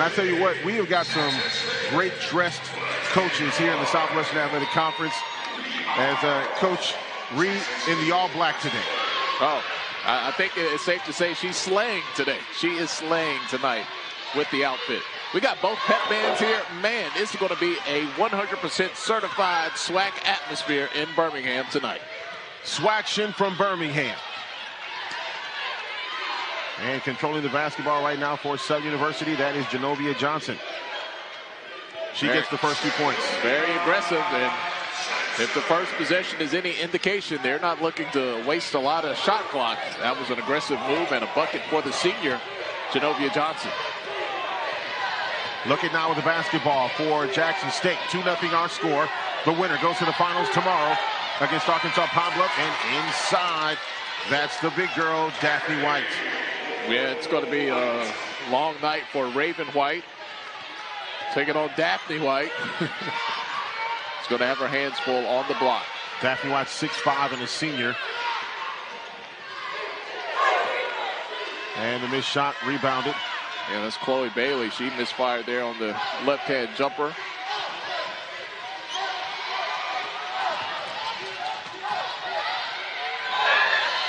And I tell you what, we have got some great dressed coaches here in the Southwestern Athletic Conference. As Coach Reed in the all-black today. Oh, I think it's safe to say she's slaying today. She is slaying tonight with the outfit. We got both pep bands here. Man, this is going to be a 100% certified SWAC atmosphere in Birmingham tonight. SWAC from Birmingham. And controlling the basketball right now for Southern University, that is Genovia Johnson. She gets the first 2 points. Very aggressive, and if the first possession is any indication, they're not looking to waste a lot of shot clock. That was an aggressive move and a bucket for the senior, Genovia Johnson. Looking now with the basketball for Jackson State. 2-0 our score. The winner goes to the finals tomorrow against Arkansas Pine Bluff. And inside, that's the big girl, Daphne White. Yeah, it's going to be a long night for Raven White. Taking on Daphne White. She's going to have her hands full on the block. Daphne White, 6'5", and a senior. And the missed shot rebounded. Yeah, that's Chloe Bailey. She misfired there on the left-hand jumper.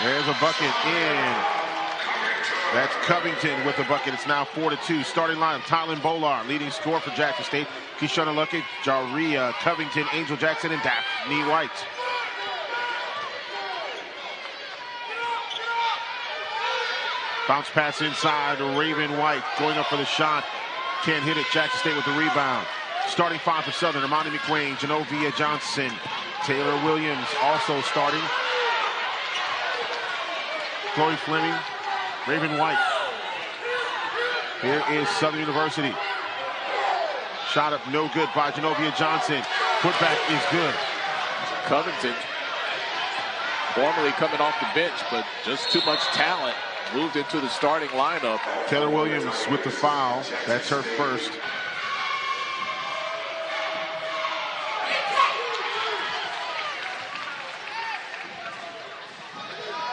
There's a bucket in. That's Covington with the bucket. It's now 4-2. Starting line, Tylen Bolar, leading scorer for Jackson State. Kishonna Luckett, Jaria Covington, Angel Jackson, and Daphne White. Bounce pass inside, Raven White going up for the shot. Can't hit it. Jackson State with the rebound. Starting five for Southern, Amani Mcwain, Genovia Johnson, Taylor Williams also starting. Chloe Fleming, Raven White. Here is Southern University. Shot up no good by Genovia Johnson. Putback is good. Covington, formerly coming off the bench, but just too much talent. Moved into the starting lineup. Taylor Williams with the foul. That's her first.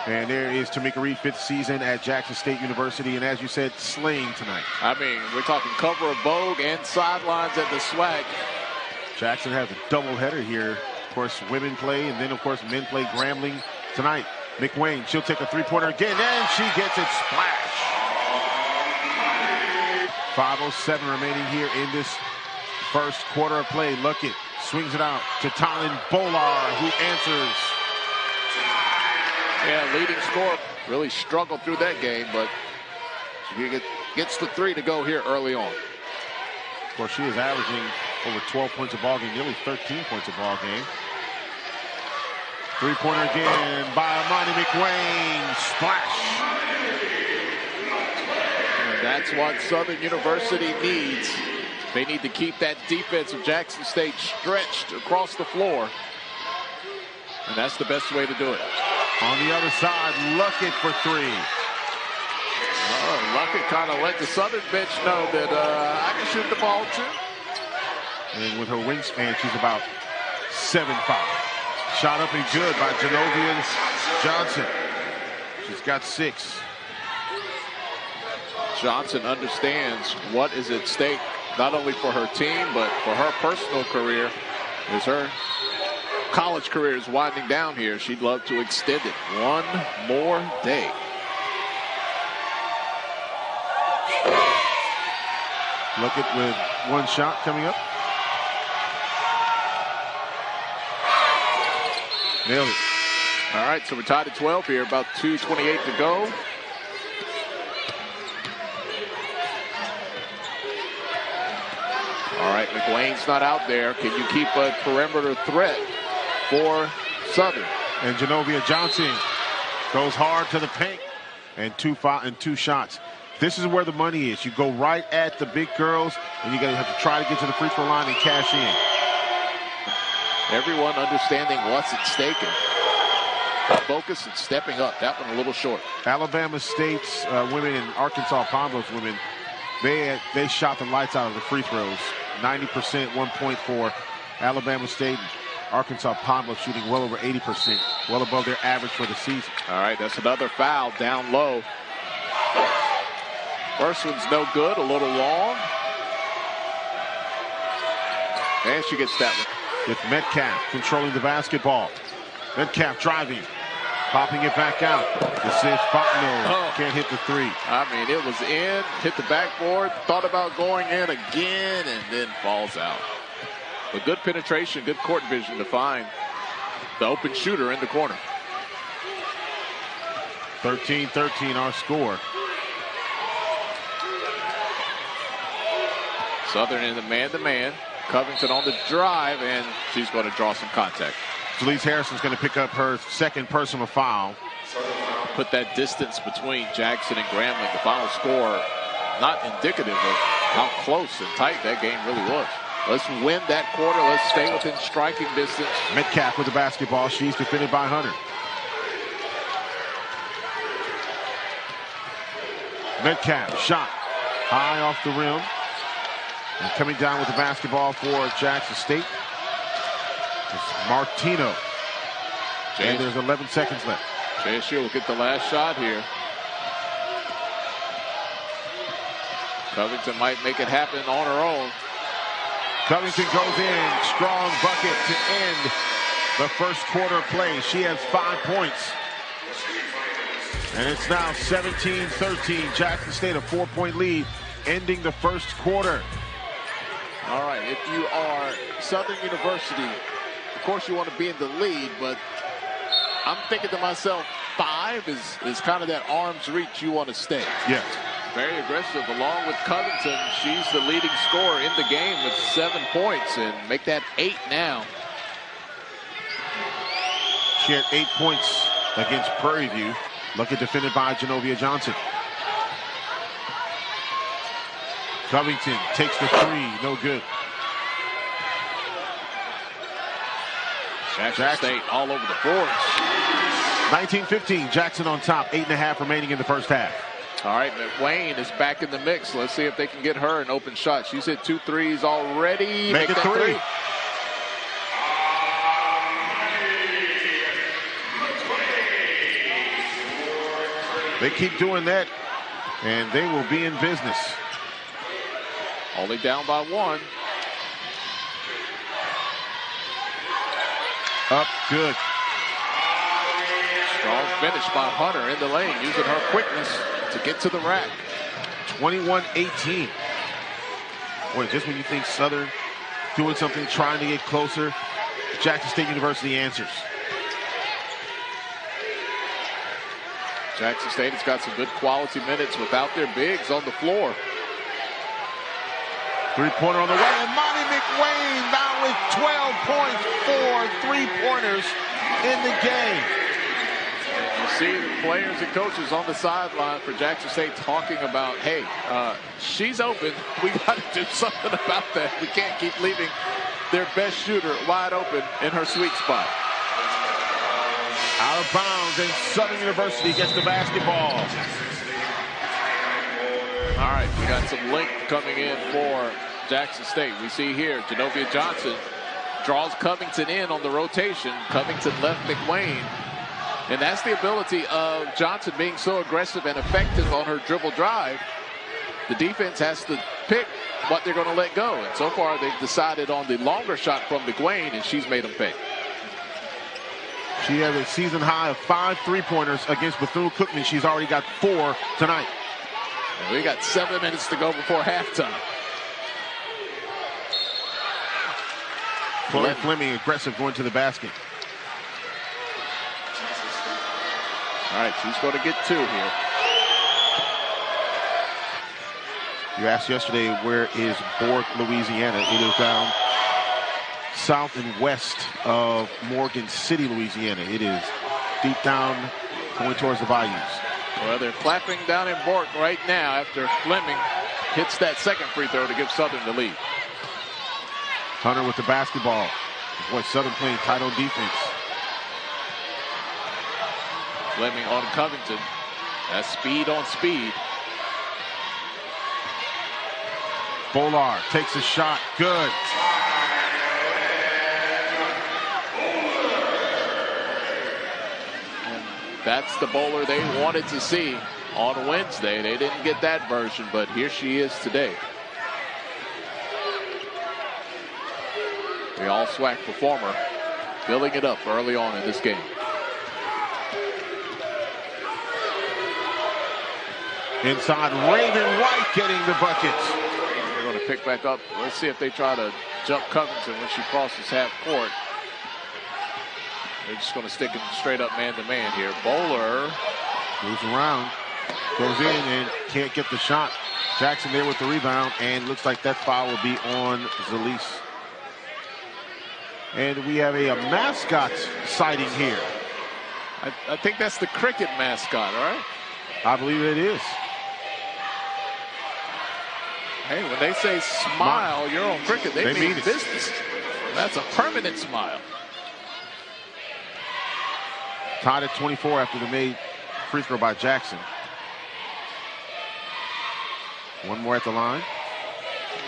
And there is Tamika Reed, fifth season at Jackson State University. And as you said, slaying tonight. I mean, we're talking cover of Vogue and sidelines at the SWAC. Jackson has a doubleheader here. Of course, women play, and then, of course, men play Grambling tonight. Mcwain, she'll take a three-pointer again, and she gets it. Splash. 5:07 remaining here in this first quarter of play. Luckett swings it out to Tylen Bolar, who answers. Yeah, leading scorer really struggled through that game, but she gets the three to go here early on. Of course, she is averaging over 12 points a ball game, nearly 13 points a ball game. Three-pointer again by Amani Mcwain. Splash. And that's what Southern University needs. They need to keep that defense of Jackson State stretched across the floor. And that's the best way to do it. On the other side, Luckett for three. Luckett kind of let the Southern bench know that I can shoot the ball too. And with her wingspan, she's about 7'5". Shot up and good by Genovia Johnson. She's got 6. Johnson understands what is at stake, not only for her team, but for her personal career. As her college career is winding down here, she'd love to extend it one more day. Luckett with one shot coming up. Nailed it. All right, so we're tied at 12 here, about 2:28 to go. All right, McWain's not out there. Can you keep a perimeter threat for Southern? And Genovia Johnson goes hard to the paint and two shots. This is where the money is. You go right at the big girls, and you're going to have to try to get to the free throw line and cash in. Everyone understanding what's at stake and focus and stepping up. That one a little short. Alabama State's women and Arkansas Pine Bluff women, they shot the lights out of the free throws. 90%, 1 point for Alabama State. Arkansas Pine Bluff shooting well over 80%, well above their average for the season. All right, that's another foul down low. First one's no good, a little long. And she gets that one. With Metcalf controlling the basketball. Metcalf driving. Popping it back out. This is Fontenot. Can't hit the three. I mean, it was in, hit the backboard, thought about going in again, and then falls out. But good penetration, good court vision to find the open shooter in the corner. 13-13 our score. Southern in the man-to-man. Covington on the drive, and she's going to draw some contact. Jalise Harrison's going to pick up her second personal foul. Put that distance between Jackson and Grambling. The final score not indicative of how close and tight that game really was. Let's win that quarter. Let's stay within striking distance. Metcalf with the basketball. She's defended by Hunter. Metcalf shot high off the rim. And coming down with the basketball for Jackson State. It's Martino. And there's 11 seconds left. JSU will get the last shot here. Covington might make it happen on her own. Covington goes in. Strong bucket to end the first quarter play. She has 5 points. And it's now 17-13. Jackson State a 4-point lead ending the first quarter. All right, if you are Southern University, of course you want to be in the lead, but I'm thinking to myself, 5 is kind of that arm's reach you want to stay. Yes. Very aggressive. Along with Covington, she's the leading scorer in the game with 7 points, and make that 8 now. She had 8 points against Prairie View. Lucky defended by Genovia Johnson. Covington takes the three, no good. Jackson State all over the boards. 19-15, Jackson on top, 8.5 remaining in the first half. All right, Mcwain is back in the mix. Let's see if they can get her an open shot. She's hit 2 threes already. Make it that 3. They keep doing that, and they will be in business. Only down by 1. Up, good. Strong finish by Hunter in the lane, using her quickness to get to the rack. 21-18. Boy, just when you think Southern doing something, trying to get closer, Jackson State University answers. Jackson State has got some good quality minutes without their bigs on the floor. Three-pointer on the way, and Amani Mcwain now with 12 points, 4 3-pointers in the game. You see players and coaches on the sideline for Jackson State talking about, hey, she's open. We got to do something about that. We can't keep leaving their best shooter wide open in her sweet spot. Out of bounds, and Southern University gets the basketball. All right, we got some length coming in for Jackson State. We see here, Genovia Johnson draws Covington in on the rotation. Covington left Mcwain. And that's the ability of Johnson being so aggressive and effective on her dribble drive. The defense has to pick what they're going to let go. And so far, they've decided on the longer shot from Mcwain, and she's made them pay. She has a season high of 5 3-pointers against Bethune-Cookman. She's already got 4 tonight. And we got 7 minutes to go before halftime. Chloe Fleming aggressive going to the basket. All right, she's going to get 2 here. You asked yesterday, where is Bourke, Louisiana? It is down south and west of Morgan City, Louisiana. It is deep down going towards the bayous. Well, they're clapping down in Bourke right now after Fleming hits that second free throw to give Southern the lead. Hunter with the basketball. Boy, Southern playing tight on defense. Fleming on Covington. That's speed on speed. Bolar takes a shot. Good. And that's the bowler they wanted to see on Wednesday. They didn't get that version, but here she is today. all-SWAC performer, filling it up early on in this game. Inside, Raven White getting the buckets. They're going to pick back up. Let's see if they try to jump Covington when she crosses half court. They're just going to stick it straight up man-to-man here. Bowler moves around, goes in and can't get the shot. Jackson there with the rebound, and looks like that foul will be on Zalise. And we have a mascot sighting here. I think that's the cricket mascot, all right? I believe it is. Hey, when they say smile, you're on cricket, they mean business. That's a permanent smile. Tied at 24 after the made free throw by Jackson. One more at the line.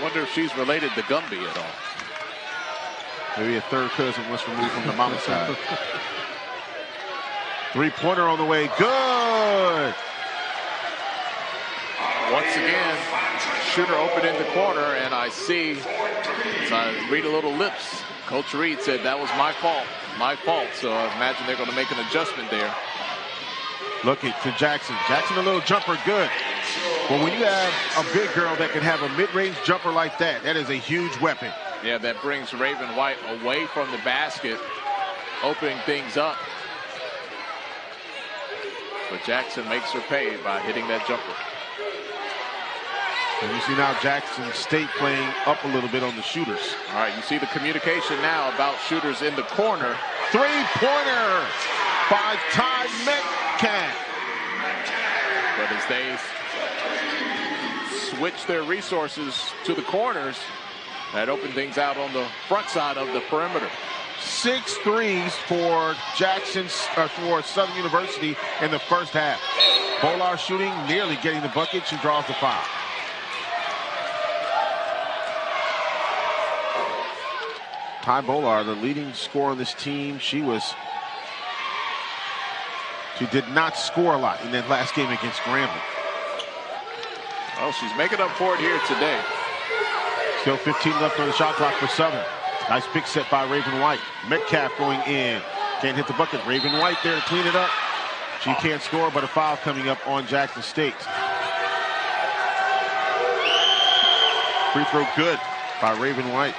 Wonder if she's related to Gumby at all. Maybe a third cousin once removed from the mama side. Three-pointer on the way. Good. Once again, shooter open in the corner, and I see, as I read a little lips, Coach Reed said that was my fault. My fault. So I imagine they're going to make an adjustment there. Looking to Jackson. Jackson, a little jumper, good. Well, when you have a big girl that can have a mid-range jumper like that, that is a huge weapon. Yeah, that brings Raven White away from the basket, opening things up. But Jackson makes her pay by hitting that jumper. And you see now Jackson State playing up a little bit on the shooters. All right, you see the communication now about shooters in the corner. Three-pointer by Ty Metcalf. But as they switch their resources to the corners, that opened things out on the front side of the perimeter. 6 threes for for Southern University in the first half. Bolar shooting, nearly getting the bucket. She draws the foul. Ty Bolar, the leading scorer on this team. She did not score a lot in that last game against Grambling. Oh, she's making up for it here today. Still 15 left on the shot clock for Southern. Nice pick set by Raven White. Metcalf going in. Can't hit the bucket. Raven White there to clean it up. She can't score, but a foul coming up on Jackson State. Free throw good by Raven White.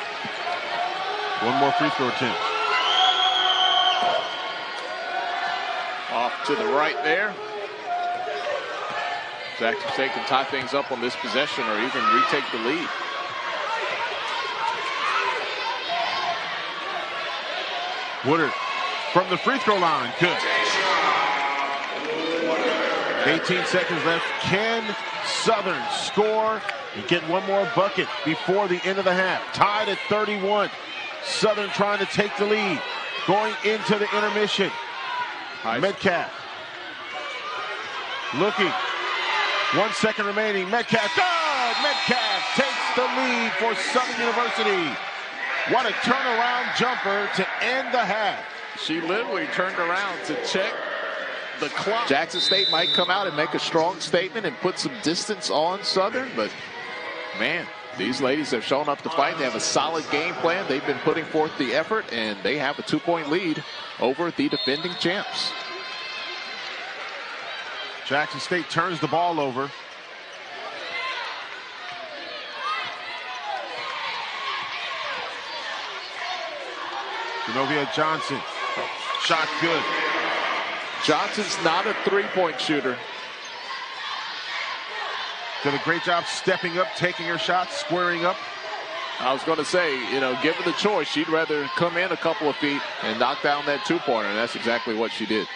One more free throw attempt. Off to the right there. Jackson State can tie things up on this possession or even retake the lead. Woodard from the free throw line. Good. 18 seconds left. Can Southern score and get one more bucket before the end of the half? Tied at 31. Southern trying to take the lead. Going into the intermission. Nice. Metcalf. Looking. 1 second remaining. Metcalf. Good! Metcalf takes the lead for Southern University. What a turnaround jumper to end the half. She literally turned around to check the clock. Jackson State might come out and make a strong statement and put some distance on Southern, but man, these ladies have shown up to fight. They have a solid game plan. They've been putting forth the effort, and they have a 2-point lead over the defending champs. Jackson State turns the ball over. Genovia Johnson. Shot good. Johnson's not a three-point shooter. Did a great job stepping up, taking her shots, squaring up. I was going to say, you know, given the choice, she'd rather come in a couple of feet and knock down that two-pointer, and that's exactly what she did.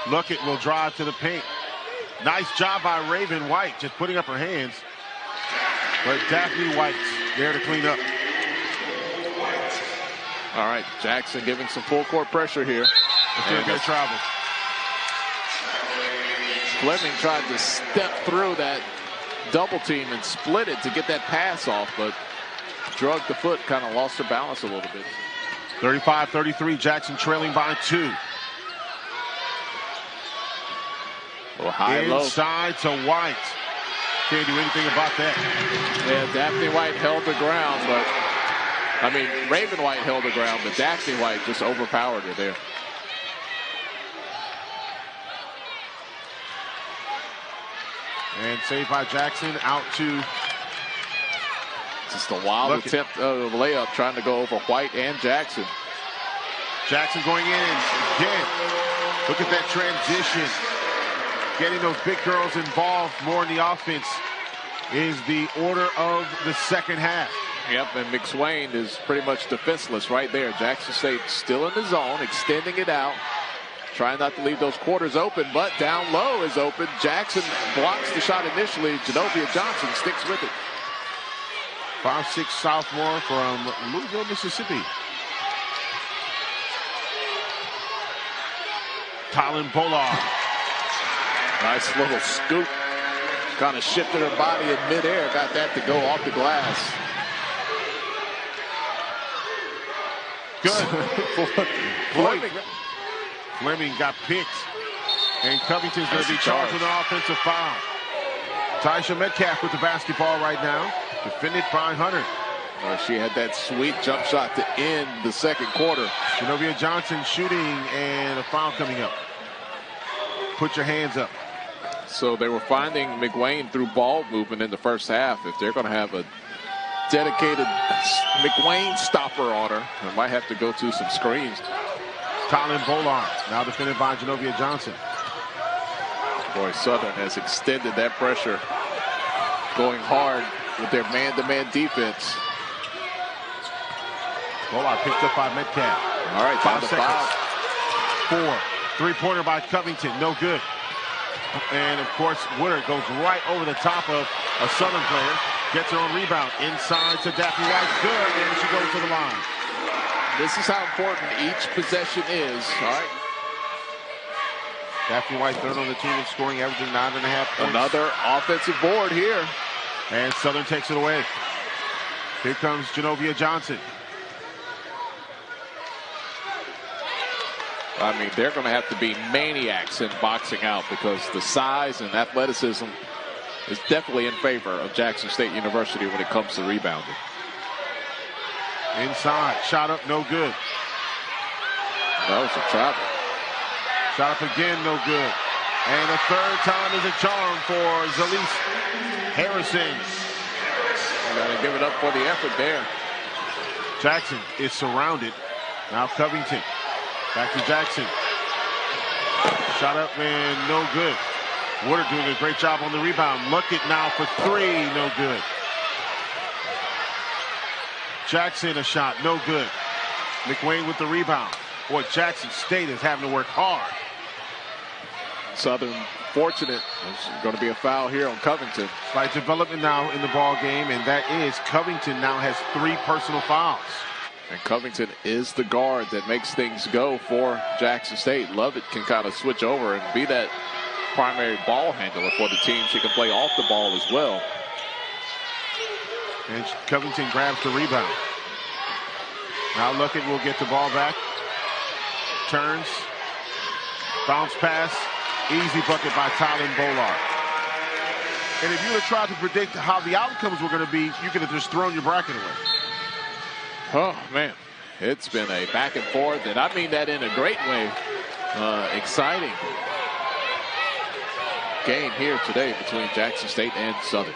Luckett will drive to the paint. Nice job by Raven White, just putting up her hands. But Daphne White's there to clean up. All right, Jackson giving some full-court pressure here. Let's do a good travel. Fleming tried to step through that double team and split it to get that pass off, but drug the foot, kind of lost her balance a little bit. 35-33, Jackson trailing by 2. Well, high-low. Inside to White. Can't do anything about that. Yeah, Daphne White held the ground, but I mean, Raven White held the ground, but Daphne White just overpowered her there. And saved by Jackson, out to... Just a wild attempt of a layup, trying to go over White and Jackson. Jackson going in again. Look at that transition. Getting those big girls involved more in the offense is the order of the second half. Yep, and Mcwain is pretty much defenseless right there. Jackson State still in the zone, extending it out. Trying not to leave those quarters open, but down low is open. Jackson blocks the shot initially. Genovia Johnson sticks with it. 5'6" sophomore from Louisville, Mississippi. Colin Bollard. Nice little scoop. Kind of shifted her body in midair. Got that to go off the glass. Good. Fleming got picked. And Covington's going to be charged with an offensive foul. Taisha Metcalf with the basketball right now. Defended by Hunter. She had that sweet jump shot to end the second quarter. Genovia Johnson shooting and a foul coming up. Put your hands up. So they were finding Mcwain through ball movement in the first half. If they're going to have a dedicated Mcwain stopper on her, they might have to go to some screens. Colin Bollard now defended by Genovia Johnson. Boy, Southern has extended that pressure, going hard with their man-to-man defense. Bollard picked up by Metcalf. All right, 5 seconds. 4. Three-pointer by Covington, no good. And of course, Woodard goes right over the top of a Southern player. Gets her own rebound inside to Daphne White. Good, and she goes to the line. This is how important each possession is. All right. Daphne White third on the team in scoring, averaging 9.5 points. Another offensive board here. And Southern takes it away. Here comes Genovia Johnson. I mean, they're going to have to be maniacs in boxing out because the size and athleticism is definitely in favor of Jackson State University when it comes to rebounding. Inside, shot up, no good. That was a travel. Shot up again, no good. And a third time is a charm for Zalise Harrison. Got to give it up for the effort there. Jackson is surrounded. Now Covington. Back to Jackson. Shot up and no good. Woodard doing a great job on the rebound. Luckett now for 3, no good. Jackson a shot, no good. Mcwain with the rebound. Boy, Jackson State is having to work hard. Southern fortunate. There's going to be a foul here on Covington. Slight development now in the ball game, and that is Covington now has 3 personal fouls. And Covington is the guard that makes things go for Jackson State. Lovett can kind of switch over and be that primary ball handler for the team. She can play off the ball as well. And Covington grabs the rebound. Now Luckett will get the ball back. Turns. Bounce pass. Easy bucket by Colin Bollard. And if you would have tried to predict how the outcomes were going to be, you could have just thrown your bracket away. Oh, man. It's been a back and forth, and I mean that in a great way. Exciting game here today between Jackson State and Southern.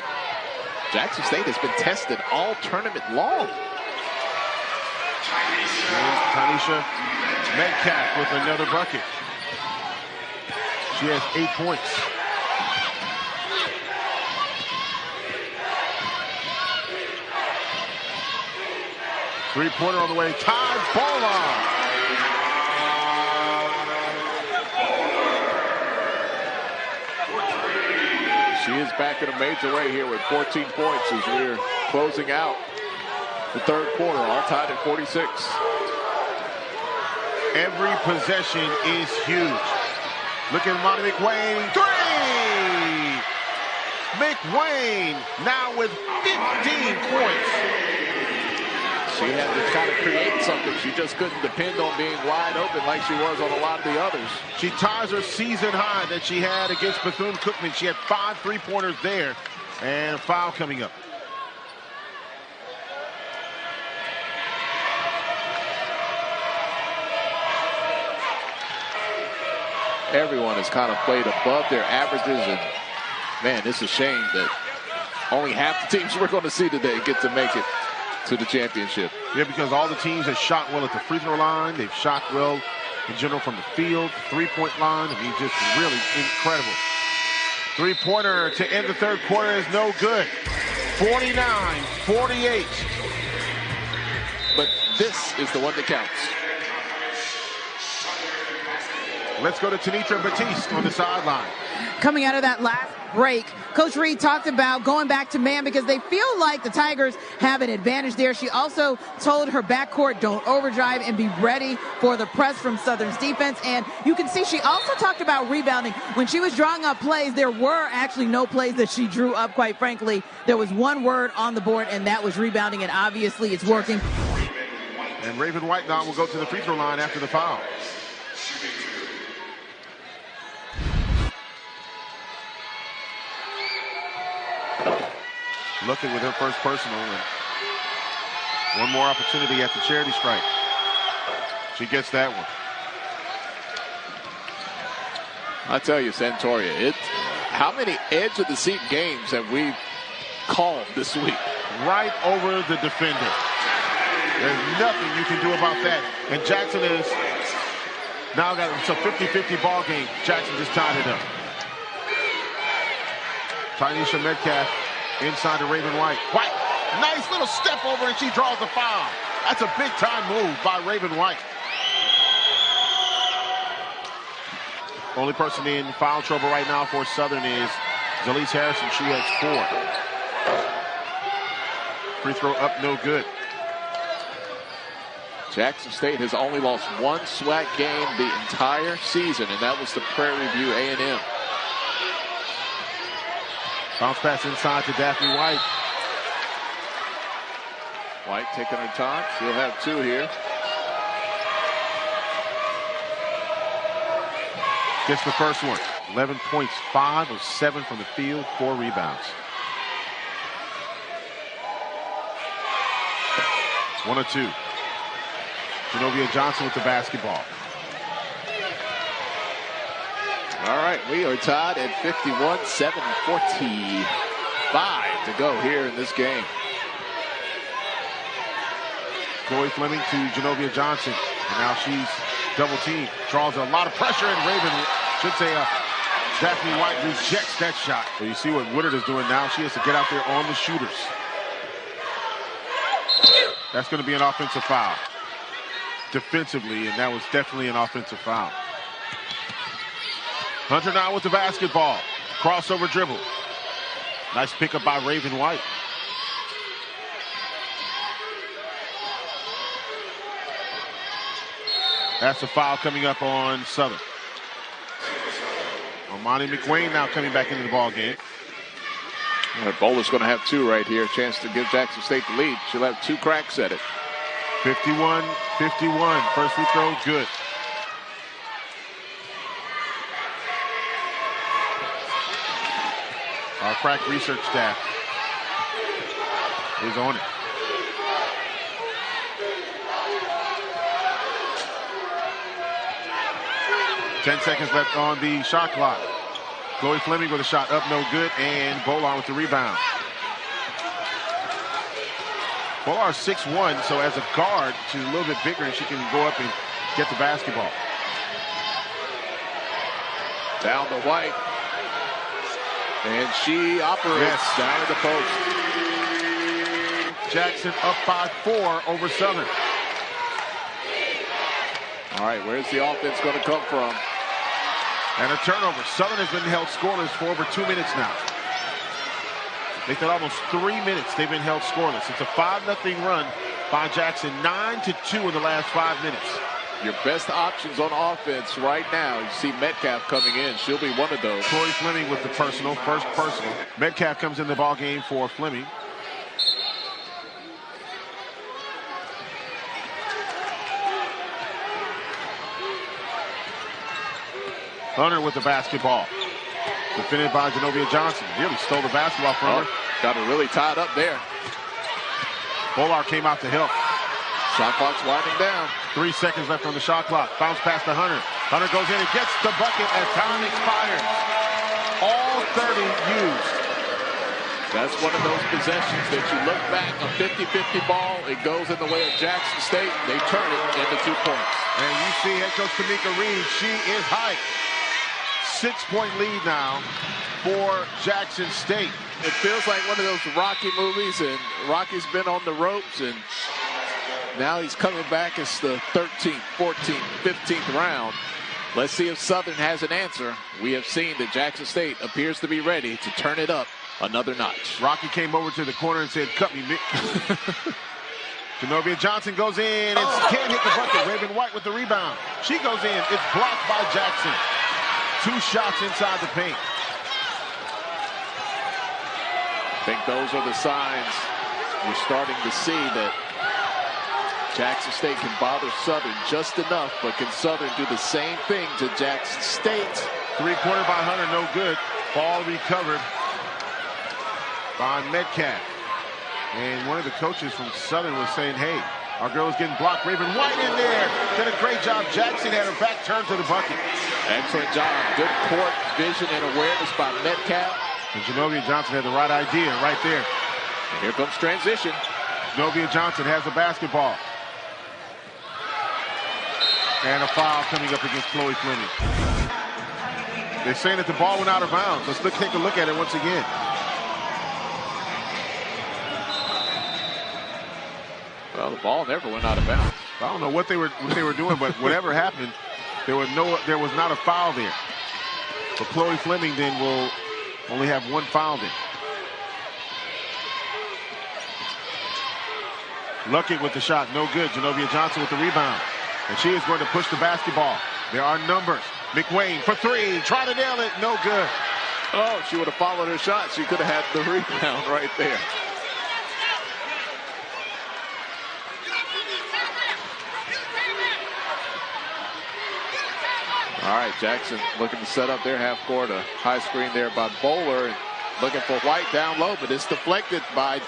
Jackson State has been tested all tournament long. Tanisha Metcalf with another bucket. She has 8 points. Three-pointer on the way. Todd Bollard. She is back in a major way here with 14 points as we're closing out the third quarter, all tied at 46. Every possession is huge. Look at Amani Mcwain. 3! Mcwain now with 15 points. She had to kind of create something. She just couldn't depend on being wide open like she was on a lot of the others. She ties her season high that she had against Bethune-Cookman. She had 5 three-pointers there, and a foul coming up. Everyone has kind of played above their averages, and man, it's a shame that only half the teams we're going to see today get to make it to the championship. Yeah, because all the teams have shot well at the free throw line. They've shot well in general from the field, three-point line. I mean, just really incredible. Three-pointer to end the third quarter is no good. 49-48. But this is the one that counts. Let's go to Tanitra Batiste on the sideline. Coming out of that last break, Coach Reed talked about going back to man because they feel like the Tigers have an advantage there. She also told her backcourt, don't overdrive and be ready for the press from Southern's defense. And you can see she also talked about rebounding. When she was drawing up plays, there were actually no plays that she drew up, quite frankly. There was one word on the board, and that was rebounding, and obviously it's working. And Raven White now will go to the free throw line after the foul. Looking with her first personal, and one more opportunity at the charity stripe. She gets that one. I tell you, Santoria, how many edge of the seat games have we called this week? Right over the defender. There's nothing you can do about that. And Jackson is now got a 50-50 ball game. Jackson just tied it up. Tynesha Metcalf inside to Raven White. White, nice little step over, and she draws the foul. That's a big-time move by Raven White. Only person in foul trouble right now for Southern is Zalise Harrison. She has 4. Free throw up, no good. Jackson State has only lost one SWAC game the entire season, and that was the Prairie View A&M. Bounce pass inside to Daphne White. White taking her time. She'll have 2 here. Gets the first one. 11 points, 5 of 7 from the field, 4 rebounds. It's 1 of 2. Genovia Johnson with the basketball. All right, we are tied at 51, 7:45 to go here in this game. Chloe Fleming to Genovia Johnson. And now she's double teamed. Draws a lot of pressure, and Raven, should say Daphne White rejects that shot. Well, you see what Woodard is doing now. She has to get out there on the shooters. That's going to be an offensive foul. Defensively, and that was definitely an offensive foul. Hunter now with the basketball. Crossover dribble. Nice pickup by Raven White. That's a foul coming up on Southern. Amani Mcwain now coming back into the ball game. Bowler's going to have 2 right here. A chance to give Jackson State the lead. She'll have 2 cracks at it. 51-51. First free throw, good. Our crack research staff is on it. Ten seconds left on the shot clock. Chloe Fleming with a shot up, no good, and Bolar with the rebound. Bolar 6'1", so as a guard, she's a little bit bigger, and she can go up and get the basketball. Down to White. And she operates down at the post. Jackson up by 4 over Southern. All right, where's the offense going to come from? And a turnover. Southern has been held scoreless for over 2 minutes now. They thought almost 3 minutes they've been held scoreless. It's a 5-0 run by Jackson. 9-2 in the last 5 minutes. Your best options on offense right now. You see Metcalf coming in. She'll be one of those. Chloe Fleming with the personal, first personal. Metcalf comes in the ball game for Fleming. Hunter with the basketball. Defended by Genovia Johnson. Really stole the basketball from her. Got her really tied up there. Bolar came out to help. Shot clock's winding down. 3 seconds left on the shot clock. Bounce pass to Hunter. Hunter goes in and gets the bucket as time expires. All 30 used. That's one of those possessions that you look back, a 50-50 ball, it goes in the way of Jackson State. They turn it into 2 points. And you see head coach Tamika Reed, she is hyped. 6-point lead now for Jackson State. It feels like one of those Rocky movies, and Rocky's been on the ropes, and now he's coming back. It's the 13th, 14th, 15th round. Let's see if Southern has an answer. We have seen that Jackson State appears to be ready to turn it up another notch. Rocky came over to the corner and said, "Cut me, Mick." Zenobia Johnson goes in and can't hit the bucket. Raven White with the rebound. She goes in. It's blocked by Jackson. 2 shots inside the paint. I think those are the signs we're starting to see that Jackson State can bother Southern just enough, but can Southern do the same thing to Jackson State? 3-pointer by Hunter, no good. Ball recovered by Metcalf. And one of the coaches from Southern was saying, "Hey, our girl is getting blocked." Raven White in there. Did a great job. Jackson had her back turned to the bucket. Excellent job. Good court vision and awareness by Metcalf. And Zenobia Johnson had the right idea right there. And here comes transition. Zenobia Johnson has the basketball. And a foul coming up against Chloe Fleming. They're saying that the ball went out of bounds. Let's take a look at it once again. Well, the ball never went out of bounds. I don't know what they were doing, but whatever happened, there was not a foul there. But Chloe Fleming then will only have 1 foul then. Luckett with the shot, no good. Zenobia Johnson with the rebound. And she is going to push the basketball. There are numbers. Mcwain for 3, try to nail it, no good. Oh, she would have followed her shot. She could have had the rebound right there. All right, Jackson looking to set up their half court. A high screen there by Bowler. And looking for White down low, but it's deflected by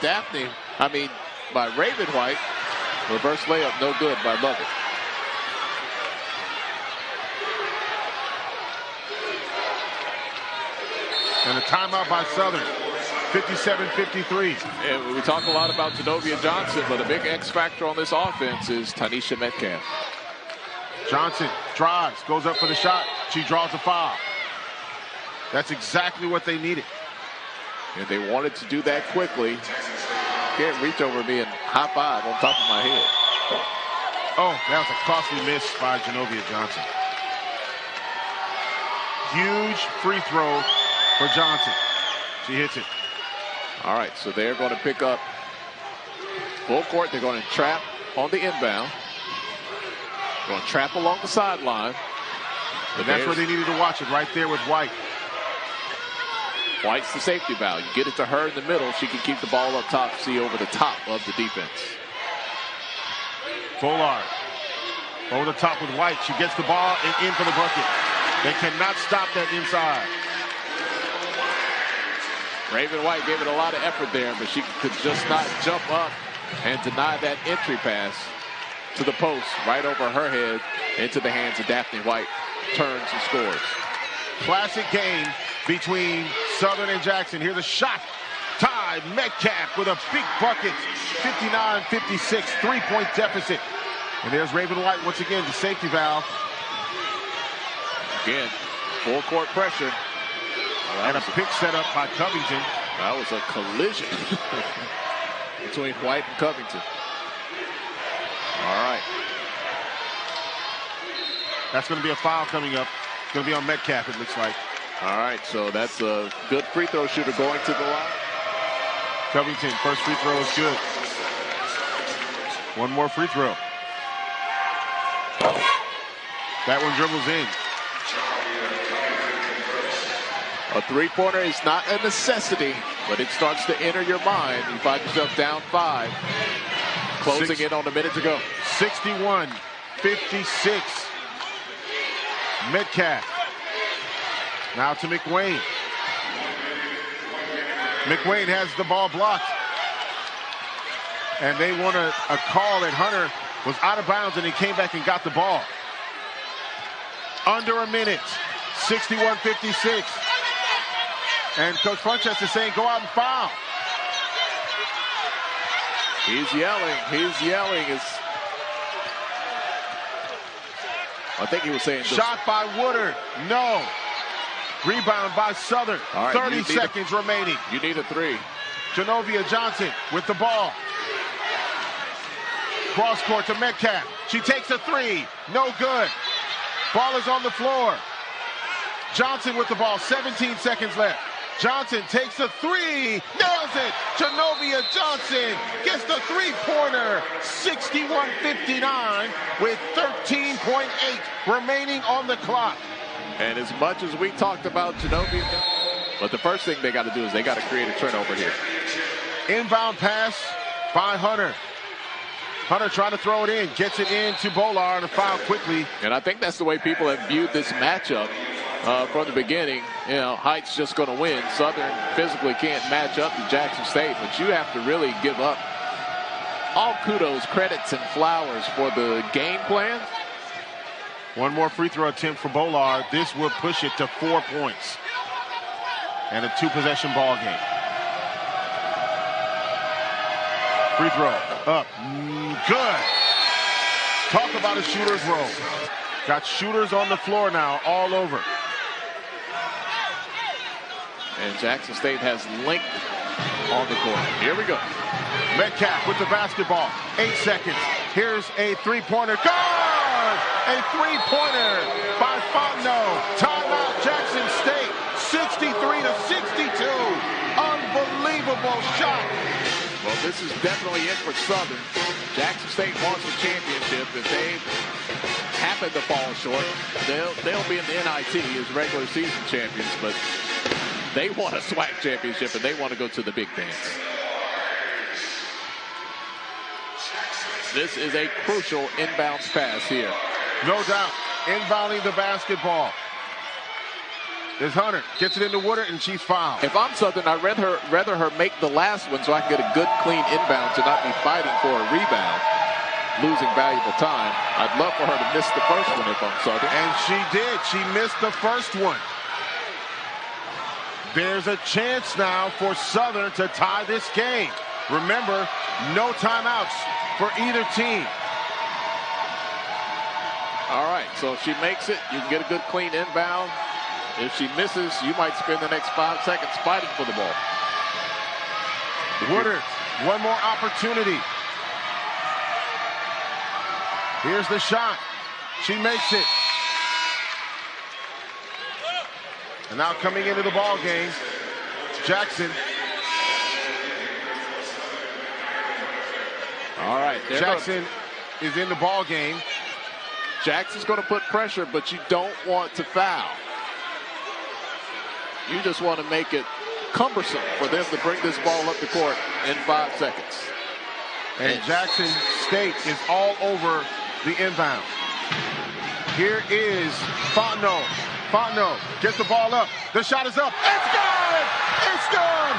by Raven White. Reverse layup, no good by Lovett. And a timeout by Southern. 57-53. And we talk a lot about Zenobia Johnson, but a big X factor on this offense is Tanisha Metcalf. Johnson drives, goes up for the shot. She draws a foul. That's exactly what they needed. And they wanted to do that quickly. Can't reach over me and high five on top of my head. Oh, that was a costly miss by Zenobia Johnson. Huge free throw for Johnson. She hits it. All right, so they're going to pick up full court. They're going to trap on the inbound. Going to trap along the sideline. And that's where they needed to watch it, right there with White. White's the safety valve. You get it to her in the middle, she can keep the ball up top, see over the top of the defense. Bollard over the top with White. She gets the ball and in for the bucket. They cannot stop that inside. Raven White gave it a lot of effort there, but she could just not jump up and deny that entry pass to the post right over her head into the hands of Daphne White. Turns and scores. Classic game between Southern and Jackson. Here's a shot. Tied. Metcalf with a big bucket. 59-56. 3-point deficit. And there's Raven White once again, the safety valve. Again, full court pressure. And a pick set up by Covington. That was a collision between White and Covington. All right. That's going to be a foul coming up. It's going to be on Metcalf, it looks like. All right, so that's a good free throw shooter going to the line. Covington, first free throw is good. One more free throw. That one dribbles in. A three-pointer is not a necessity, but it starts to enter your mind. You find yourself down 5. Closing in on a minute to go. 61-56. Metcalf. Now to Mcwain. Mcwain has the ball blocked. And they want a call that Hunter was out of bounds and he came back and got the ball. Under a minute. 61-56. And Coach Funchess is saying, go out and foul. He's yelling. He's yelling. I think he was saying. Shot by Woodard. No. Rebound by Southern. All right, 30 seconds remaining. You need a three. Genovia Johnson with the ball. Cross court to Metcalf. She takes a three. No good. Ball is on the floor. Johnson with the ball. 17 seconds left. Johnson takes a three. Nails it. Genovia Johnson gets the three-pointer. 61-59 with 13.8 remaining on the clock. And as much as we talked about Genovia, but the first thing they got to do is they got to create a turnover here. Inbound pass by Hunter. Hunter trying to throw it in. Gets it in to Bolar and a foul quickly. And I think that's the way people have viewed this matchup from the beginning. You know, Heights just going to win. Southern physically can't match up to Jackson State, but you have to really give up all kudos, credits, and flowers for the game plan. One more free throw attempt for Bolar. This will push it to 4 points. And a two-possession ball game. Free throw up. Good. Talk about a shooter's roll. Got shooters on the floor now all over. And Jackson State has length on the court. Here we go. Metcalf with the basketball. 8 seconds. Here's a three-pointer. Good! A three-pointer by Fontenot. Timeout Jackson State. 63-62. Unbelievable shot. Well, this is definitely it for Southern. Jackson State wants the championship. If they happen to fall short, they'll be in the NIT as regular season champions, but they want a SWAC championship and they want to go to the big dance. This is a crucial inbounds pass here. No doubt. Inbounding the basketball is Hunter. Gets it into Woodard, and she's fouled. If I'm Southern, I'd rather her make the last one so I can get a good, clean inbound to not be fighting for a rebound, losing valuable time. I'd love for her to miss the first one if I'm Southern. And she did. She missed the first one. There's a chance now for Southern to tie this game. Remember, no timeouts for either team. All right, so if she makes it, you can get a good, clean inbound. If she misses, you might spend the next 5 seconds fighting for the ball. Woodard, one more opportunity. Here's the shot. She makes it. And now coming into the ball game, Jackson. All right, Jackson is in the ball game. Jackson's going to put pressure, but you don't want to foul. You just want to make it cumbersome for them to bring this ball up the court in 5 seconds. And Jackson State is all over the inbound. Here is Fontenot. Fontenot gets the ball up. The shot is up. It's good! It's good!